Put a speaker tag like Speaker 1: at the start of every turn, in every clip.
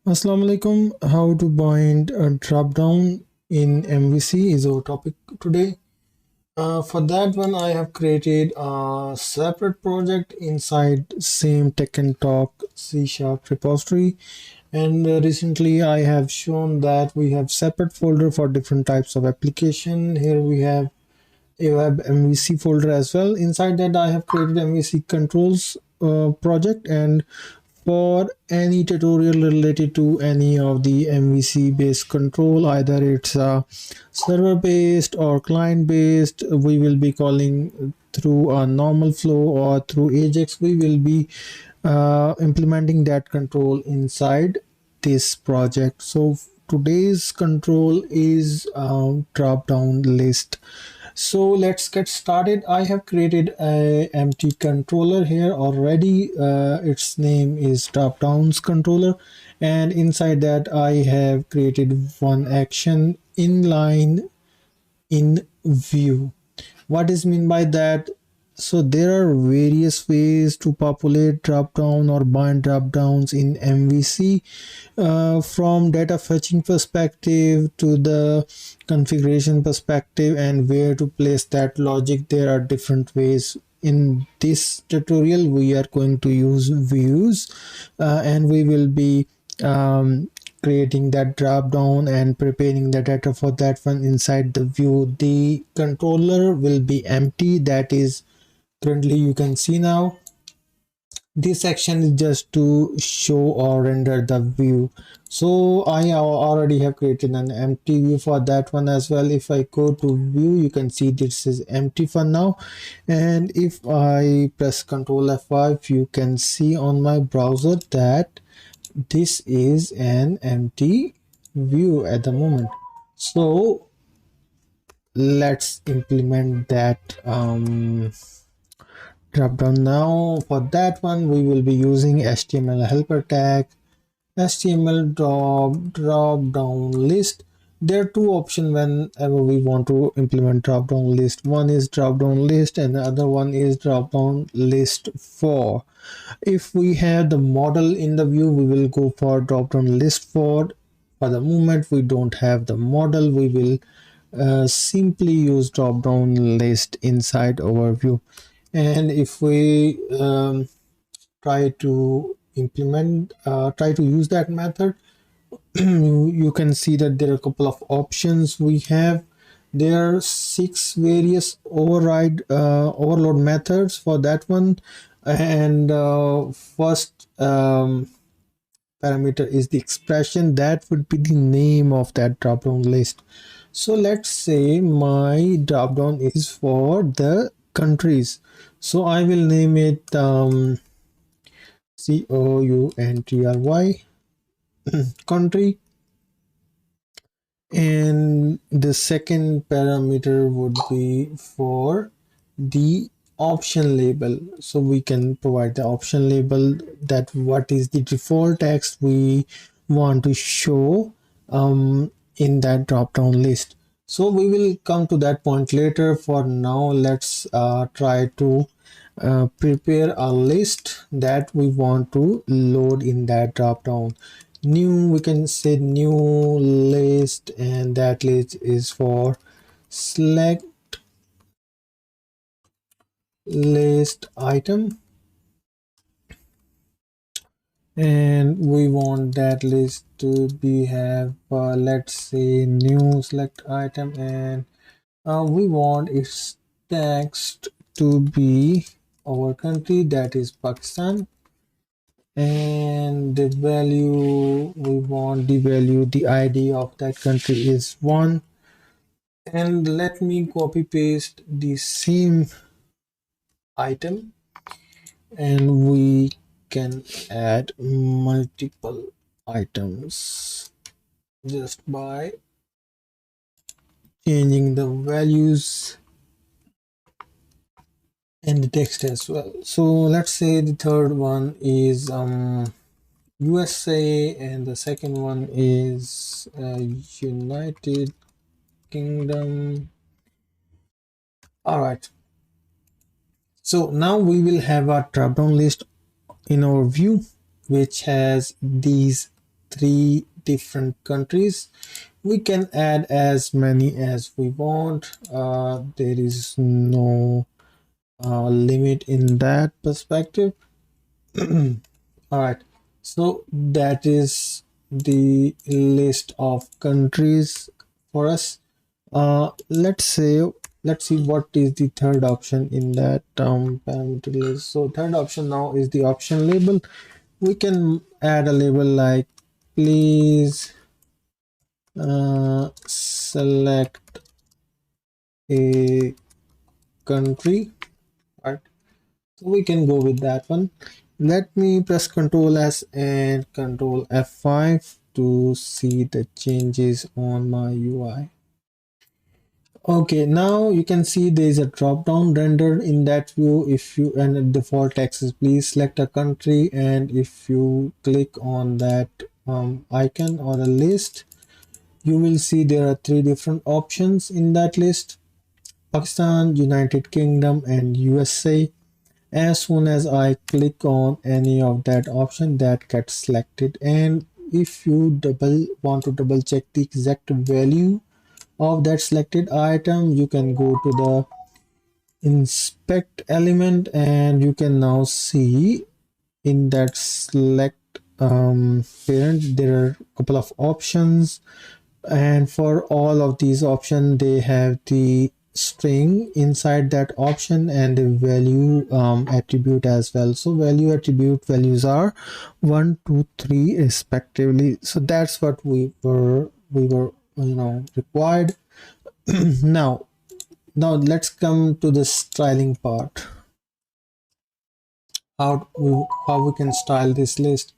Speaker 1: Assalamu alaikum. How to bind a drop down in MVC is our topic today. For that one, I have created a separate project inside same Tech and Talk C# repository. And recently, I have shown that we have separate folder for different types of application. Here we have a web MVC folder as well. Inside that, I have created MVC controls project, and for any tutorial related to any of the MVC based control, either it's server based or client based, we will be calling through a normal flow or through Ajax. We will be implementing that control inside this project. So today's control is drop down list. So let's get started. I have created a empty controller here already. Its name is dropdowns controller, and inside that I have created one action inline in view. What is mean by that? So there are various ways to populate drop down or bind drop downs in MVC, from data fetching perspective to the configuration perspective and where to place that logic. There are different ways. In this tutorial we are going to use views, and we will be creating that drop down and preparing the data for that one inside the view. The controller will be empty, that is currently you can see now. This section is just to show or render the view. So I already have created an empty view for that one as well. If I go to view, you can see this is empty for now, and if I press Ctrl F5, you can see on my browser that this is an empty view at the moment. So let's implement that drop down. Now for that one we will be using HTML helper tag, HTML drop down list. There are two options whenever we want to implement drop down list. One is drop down list and the other one is drop down list for. If we have the model in the view, we will go for drop down list for. For the moment we don't have the model, we will simply use drop down list inside overview. And if we try to use that method, you can see that there are a couple of options we have. There are 6 various overload methods for that one, and first parameter is the expression that would be the name of that drop down list. So let's say my drop down is for the countries, so I will name it country country, and the second parameter would be for the option label. So we can provide the option label, that what is the default text we want to show in that drop down list. So we will come to that point later. For now, let's try to prepare a list that we want to load in that drop down. New, we can say new list, and that list is for select list item, and we want that list to be have let's say new select item, and we want its text to be our country, that is Pakistan, and the value, we want the value, the ID of that country is 1. And let me copy paste the same item, and we can add multiple items just by changing the values and the text as well. So let's say the third one is USA, and the second one is United Kingdom. All right, so now we will have a drop down list in our view which has these 3 different countries. We can add as many as we want. There is no limit in that perspective. All right, so that is the list of countries for us. Let's see what is the third option in that parameter list. So third option now is the option label. We can add a label like please select a country, right? So we can go with that one. Let me press Ctrl S and Ctrl F5 to see the changes on my UI. Okay, now you can see there is a drop down rendered in that view. If you, and the default text is please select a country, and if you click on that icon or a list, you will see there are 3 different options in that list: Pakistan, United Kingdom, and USA. As soon as I click on any of that option, that gets selected. And if you want to double check the exact value of that selected item, you can go to the inspect element, and you can now see in that select parent there are a couple of options, and for all of these options they have the string inside that option and the value attribute as well. So value attribute values are 1, 2, 3 respectively. So that's what we were required. now now let's come to the styling part. How we can style this list.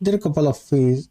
Speaker 1: There are a couple of ways.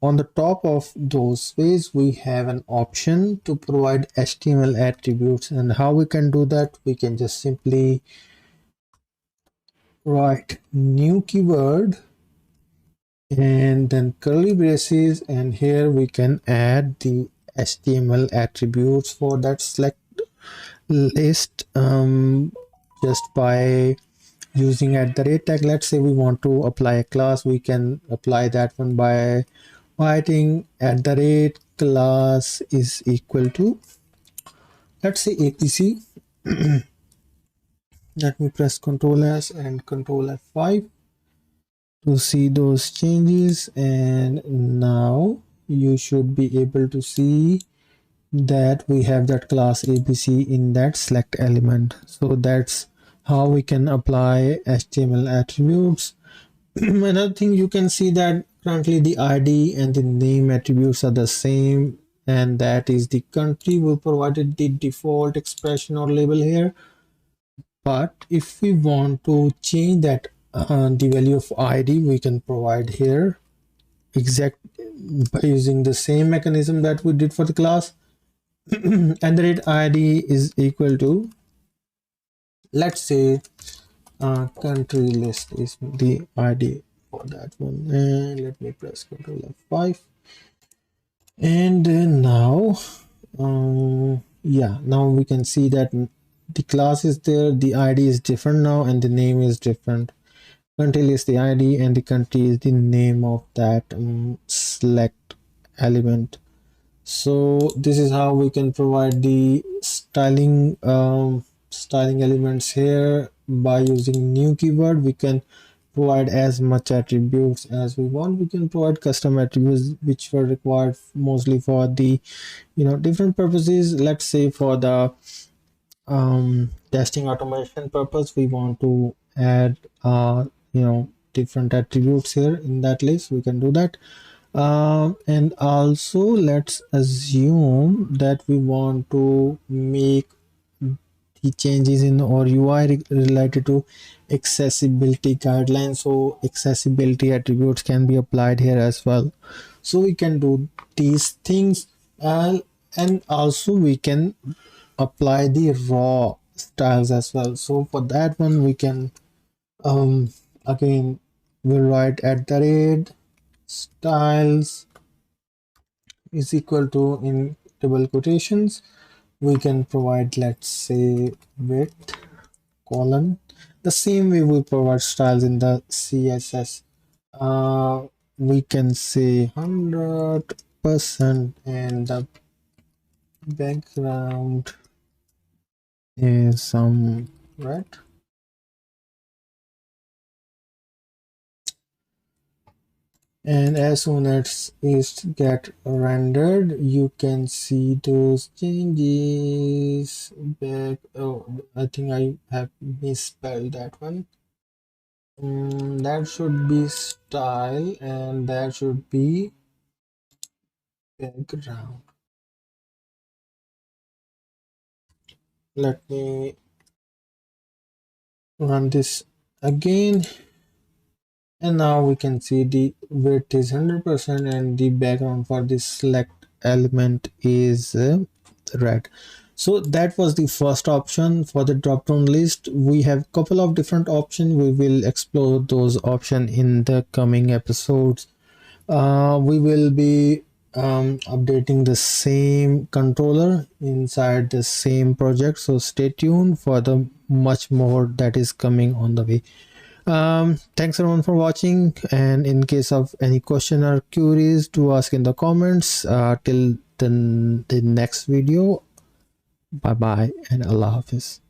Speaker 1: On the top of those ways, we have an option to provide HTML attributes. And how we can do that? We can just simply write new keyword and then curly braces, and here we can add the HTML attributes for that select list just by using @ tag. Let's say we want to apply a class, we can apply that one by writing @class is equal to, let's say, APC. Let me press Ctrl S and Ctrl F5 to see those changes, and now you should be able to see that we have that class ABC in that select element. So that's how we can apply HTML attributes. Another thing, you can see that currently the ID and the name attributes are the same, and that is the country. We provided the default expression or label here, but if we want to change that the value of ID, we can provide here exact by using the same mechanism that we did for the class. And the rate ID is equal to, let's say, country list is the ID for that one. And let me press Ctrl F5, and now yeah, now we can see that the class is there, the ID is different now, and the name is different. Country list the ID, and the country is the name of that select element. So this is how we can provide the styling elements here. By using new keyword, we can provide as much attributes as we want. We can provide custom attributes which were required mostly for the different purposes. Let's say for the testing automation purpose, we want to add different attributes here in that list. We can do that. And also let's assume that we want to make the changes in our UI related to accessibility guidelines, so accessibility attributes can be applied here as well. So we can do these things, and also we can apply the raw styles as well. So for that one, we can again we'll write @styles is equal to, in double quotations, we can provide, let's say, width colon, the same way we provide styles in the CSS. we can say 100% and the background is some red. And as soon as it get rendered, you can see those changes back. Oh, I think I have misspelled that one. That should be style and that should be background. Let me run this again. And now we can see the width is 100% and the background for this select element is red. So that was the first option for the drop down list. We have couple of different options. We will explore those options in the coming episodes. We will be updating the same controller inside the same project, so stay tuned for the much more that is coming on the way. Thanks everyone for watching, and in case of any question or queries, to ask in the comments. Till the next video, bye bye and Allah Hafiz.